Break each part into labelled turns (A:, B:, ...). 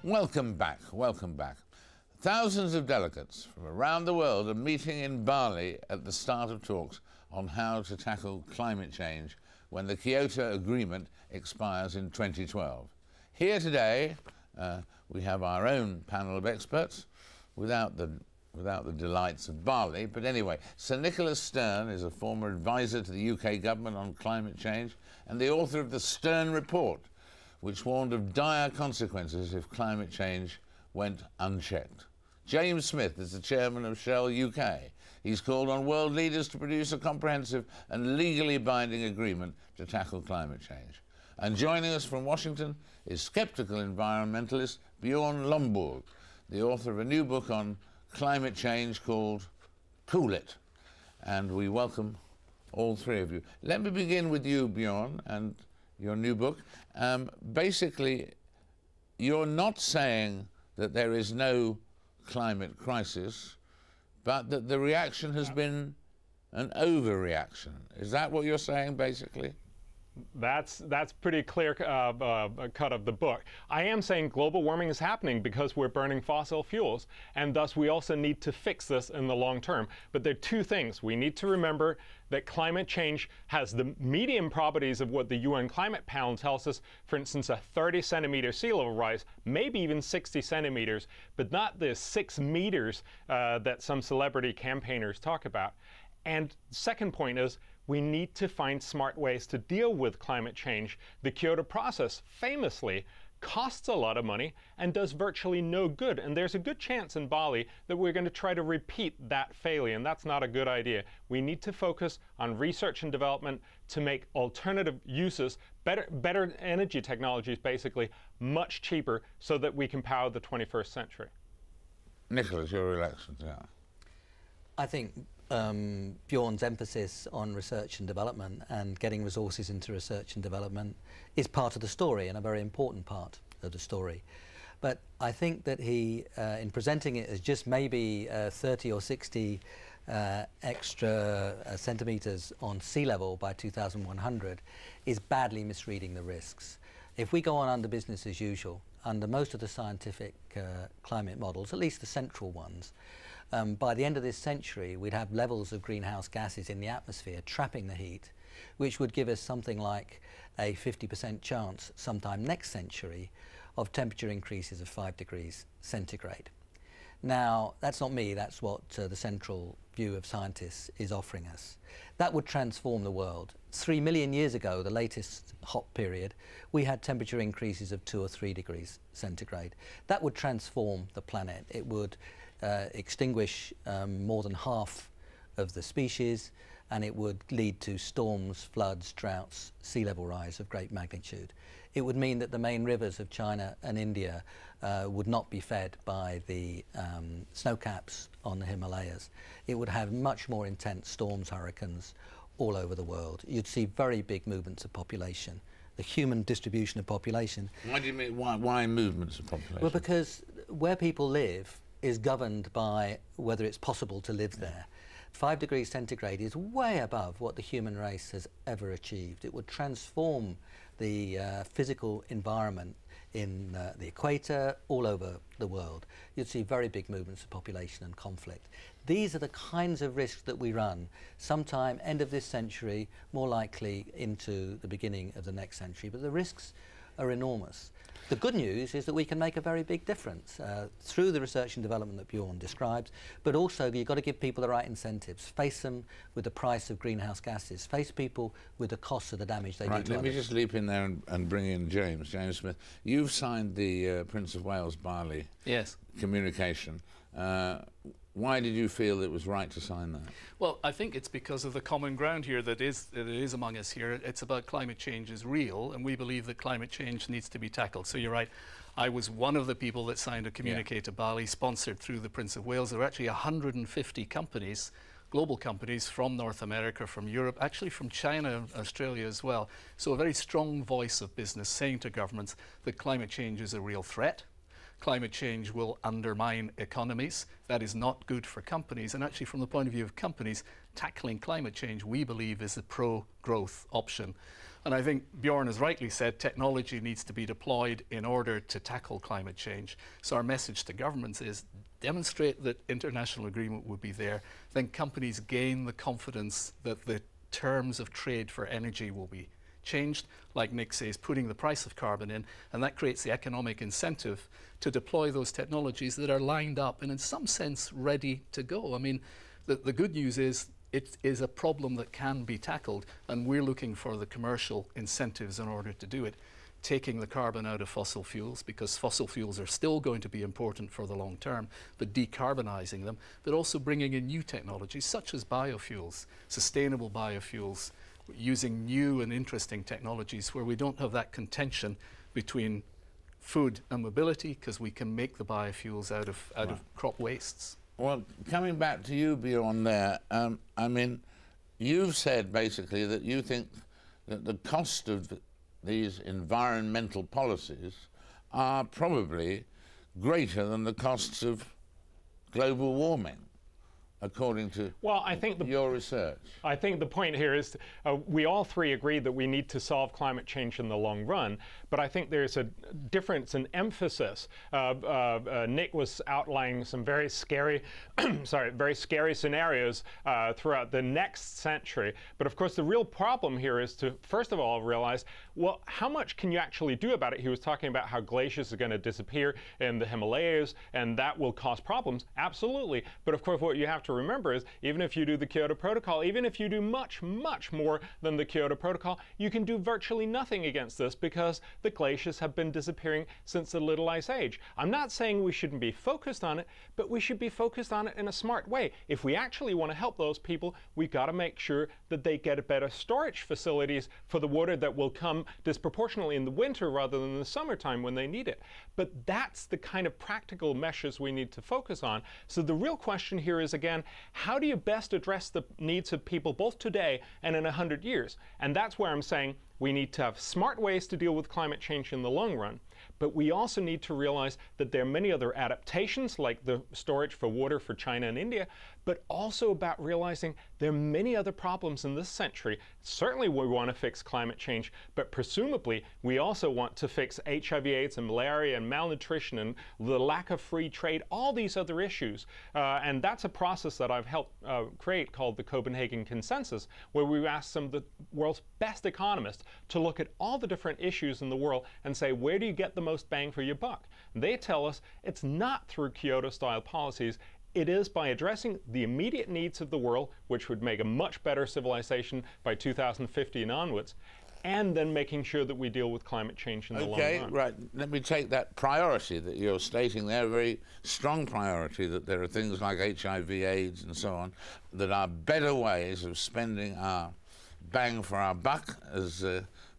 A: Welcome back, welcome back. Thousands of delegates from around the world are meeting in Bali at the start of talks on how to tackle climate change when the Kyoto Agreement expires in 2012. Here today, we have our own panel of experts without the delights of Bali. But anyway, Sir Nicholas Stern is a former advisor to the UK government on climate change and the author of the Stern Report, which warned of dire consequences if climate change went unchecked. James Smith is the chairman of Shell UK. He's called on world leaders to produce a comprehensive and legally binding agreement to tackle climate change. And joining us from Washington is sceptical environmentalist Bjorn Lomborg, the author of a new book on climate change called Cool It. And we welcome all three of you. Let me begin with you, Bjorn, and your new book. Basically, you're not saying that there is no climate crisis, but that the reaction has been an overreaction. Is that what you're saying, basically?
B: That's pretty clear cut of the book. I am saying global warming is happening because we're burning fossil fuels, and thus we also need to fix this in the long term. But there are two things. We need to remember that climate change has the medium properties of what the UN climate panel tells us, for instance, a 30-centimeter sea level rise, maybe even 60 centimeters, but not the 6 meters that some celebrity campaigners talk about. And second point is, we need to find smart ways to deal with climate change. The Kyoto process famously costs a lot of money and does virtually no good. And there's a good chance in Bali that we're going to try to repeat that failure, and that's not a good idea. We need to focus on research and development to make alternative uses, better energy technologies, basically, much cheaper so that we can power the 21st century.
A: Nicholas, your reaction to that?
C: I think Bjorn's emphasis on research and development and getting resources into research and development is part of the story, and a very important part of the story. But I think that he, in presenting it as just maybe 30 or 60 extra centimeters on sea level by 2100, is badly misreading the risks. If we go on under business as usual, under most of the scientific climate models, at least the central ones, by the end of this century, we'd have levels of greenhouse gases in the atmosphere trapping the heat, which would give us something like a 50% chance sometime next century of temperature increases of 5 degrees centigrade. Now, that's not me, that's what the central view of scientists is offering us. That would transform the world. 3 million years ago, the latest hot period, we had temperature increases of 2 or 3 degrees centigrade. That would transform the planet. It would extinguish more than half of the species, and it would lead to storms, floods, droughts, sea level rise of great magnitude. It would mean that the main rivers of China and India would not be fed by the snowcaps on the Himalayas. It would have much more intense storms, hurricanes all over the world. You'd see very big movements of population, the human distribution of population.
A: Why do you mean, why movements of population?
C: Well, because where people live is governed by whether it's possible to live there. 5 degrees centigrade is way above what the human race has ever achieved. It would transform the physical environment in the equator, all over the world. You'd see very big movements of population and conflict. These are the kinds of risks that we run sometime end of this century, more likely into the beginning of the next century. But the risks are enormous. The good news is that we can make a very big difference through the research and development that Bjorn describes, but also you've got to give people the right incentives, face them with the price of greenhouse gases, face people with the costs of the damage they do to others.
A: Let me just leap in there and bring in James Smith. You've signed the Prince of Wales Bali communication. Why did you feel it was right to sign that?
D: Well, I think it's because of the common ground here that is among us here. It's about climate change is real, and we believe that climate change needs to be tackled. So you're right. I was one of the people that signed a communique to Bali, sponsored through the Prince of Wales. There were actually 150 companies, global companies from North America, from Europe, actually from China and Australia as well. So a very strong voice of business saying to governments that climate change is a real threat. Climate change will undermine economies. That is not good for companies. And actually, from the point of view of companies, tackling climate change, we believe, is a pro-growth option. And I think Bjorn has rightly said technology needs to be deployed in order to tackle climate change. So our message to governments is demonstrate that international agreement would be there, then companies gain the confidence that the terms of trade for energy will be changed, like Nick says, putting the price of carbon in, and that creates the economic incentive to deploy those technologies that are lined up and in some sense ready to go. I mean, the good news is it is a problem that can be tackled, and we're looking for the commercial incentives in order to do it. Taking the carbon out of fossil fuels, because fossil fuels are still going to be important for the long term, but decarbonizing them, but also bringing in new technologies such as biofuels, sustainable biofuels, using new and interesting technologies where we don't have that contention between food and mobility, because we can make the biofuels out of crop wastes.
A: Well, coming back to you, Bjorn, there, I mean, you've said basically that you think that the cost of these environmental policies are probably greater than the costs of global warming, according to your research.
B: I think the point here is we all three agree that we need to solve climate change in the long run, but I think there's a difference in emphasis. Nick was outlining some very scary, very scary scenarios throughout the next century. But of course, the real problem here is to, first of all, realize, well, how much can you actually do about it? He was talking about how glaciers are going to disappear in the Himalayas, and that will cause problems. Absolutely. But of course, what you have to remember is, even if you do the Kyoto Protocol, even if you do much, much more than the Kyoto Protocol, you can do virtually nothing against this because the glaciers have been disappearing since the Little Ice Age. I'm not saying we shouldn't be focused on it, but we should be focused on it in a smart way. If we actually want to help those people, we've got to make sure that they get better storage facilities for the water that will come disproportionately in the winter rather than the summertime when they need it. But that's the kind of practical measures we need to focus on. So the real question here is, again, how do you best address the needs of people both today and in 100 years? And that's where I'm saying we need to have smart ways to deal with climate change in the long run. But we also need to realize that there are many other adaptations, like the storage for water for China and India, but also about realizing there are many other problems in this century. Certainly we want to fix climate change, but presumably we also want to fix HIV/AIDS and malaria and malnutrition and the lack of free trade, all these other issues. And that's a process that I've helped create called the Copenhagen Consensus, where we've asked some of the world's best economists to look at all the different issues in the world and say, where do you get the most bang for your buck? They tell us it's not through Kyoto-style policies. It is by addressing the immediate needs of the world, which would make a much better civilization by 2050 and onwards, and then making sure that we deal with climate change in the long run.
A: Okay, right. Let me take that priority that you're stating there, a very strong priority, that there are things like HIV/AIDS and so on that are better ways of spending our bang for our buck, as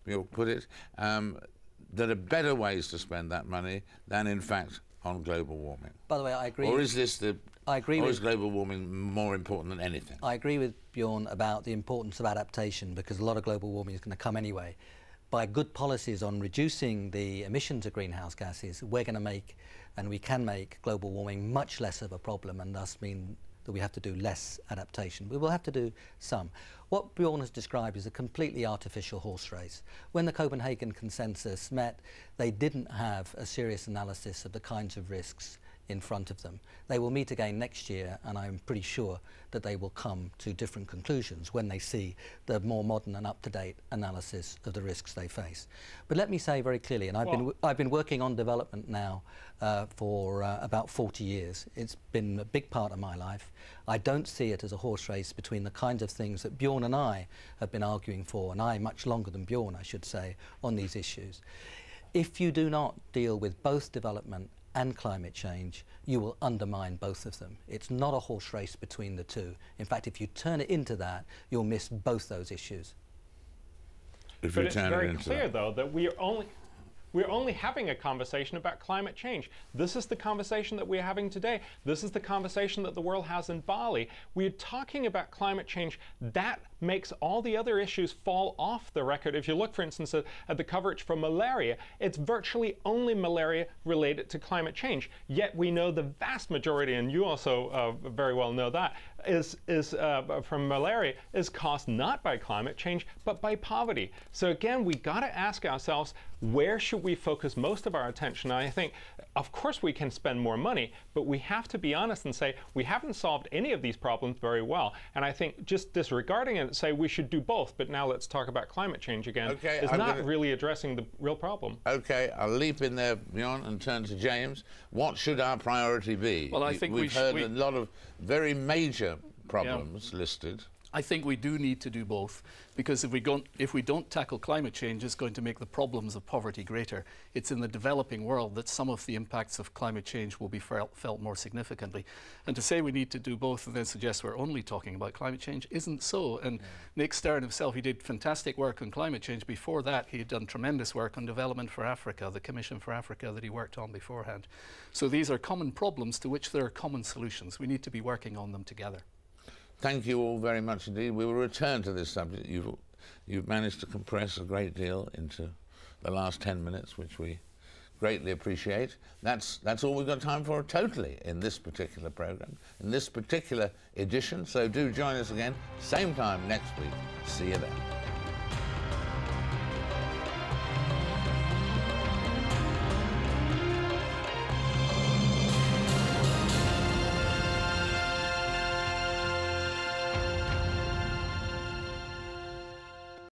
A: you'll put it, that are better ways to spend that money than, in fact, on global warming.
C: By the way, I agree.
A: Or is this the?
C: I agree.
A: Or is global warming more important than anything?
C: I agree with Bjorn about the importance of adaptation, because a lot of global warming is going to come anyway. By good policies on reducing the emissions of greenhouse gases, we're going to make, and we can make, global warming much less of a problem, and thus mean that we have to do less adaptation. We will have to do some. What Bjorn has described is a completely artificial horse race. When the Copenhagen Consensus met, they didn't have a serious analysis of the kinds of risks in front of them. They will meet again next year, and I'm pretty sure that they will come to different conclusions when they see the more modern and up-to-date analysis of the risks they face. But let me say very clearly, and I've been working on development now for about 40 years. It's been a big part of my life. I don't see it as a horse race between the kinds of things that Bjorn and I have been arguing for, and I much longer than Bjorn, I should say, on these issues. If you do not deal with both development and climate change, you will undermine both of them. It's not a horse race between the two. In fact, if you turn it into that, you'll miss both those issues.
B: But it's very clear, though, that we're only having a conversation about climate change. This is the conversation that we're having today. This is the conversation that the world has in Bali. We're talking about climate change. That makes all the other issues fall off the record. If you look, for instance, at the coverage for malaria, it's virtually only malaria related to climate change. Yet we know the vast majority, and you also very well know that, from malaria is caused not by climate change, but by poverty. So again, we got to ask ourselves, where should we focus most of our attention? And I think, of course, we can spend more money, but we have to be honest and say we haven't solved any of these problems very well. And I think just disregarding it, say we should do both, but now let's talk about climate change again, is not really addressing the real problem.
A: Okay, I'll leap in there, Bjorn, and turn to James. What should our priority be?
D: Well, I think
A: we've heard a lot of very major problems listed.
D: I think we do need to do both, because if we don't tackle climate change, it's going to make the problems of poverty greater. It's in the developing world that some of the impacts of climate change will be felt more significantly. And to say we need to do both and then suggest we're only talking about climate change isn't so. And Nick Stern himself, he did fantastic work on climate change. Before that, he had done tremendous work on development for Africa, the Commission for Africa that he worked on beforehand. So these are common problems to which there are common solutions. We need to be working on them together.
A: Thank you all very much indeed. We will return to this subject. You've managed to compress a great deal into the last 10 minutes, which we greatly appreciate. That's all we've got time for totally in this particular program, in this particular edition. So do join us again, same time next week. See you then.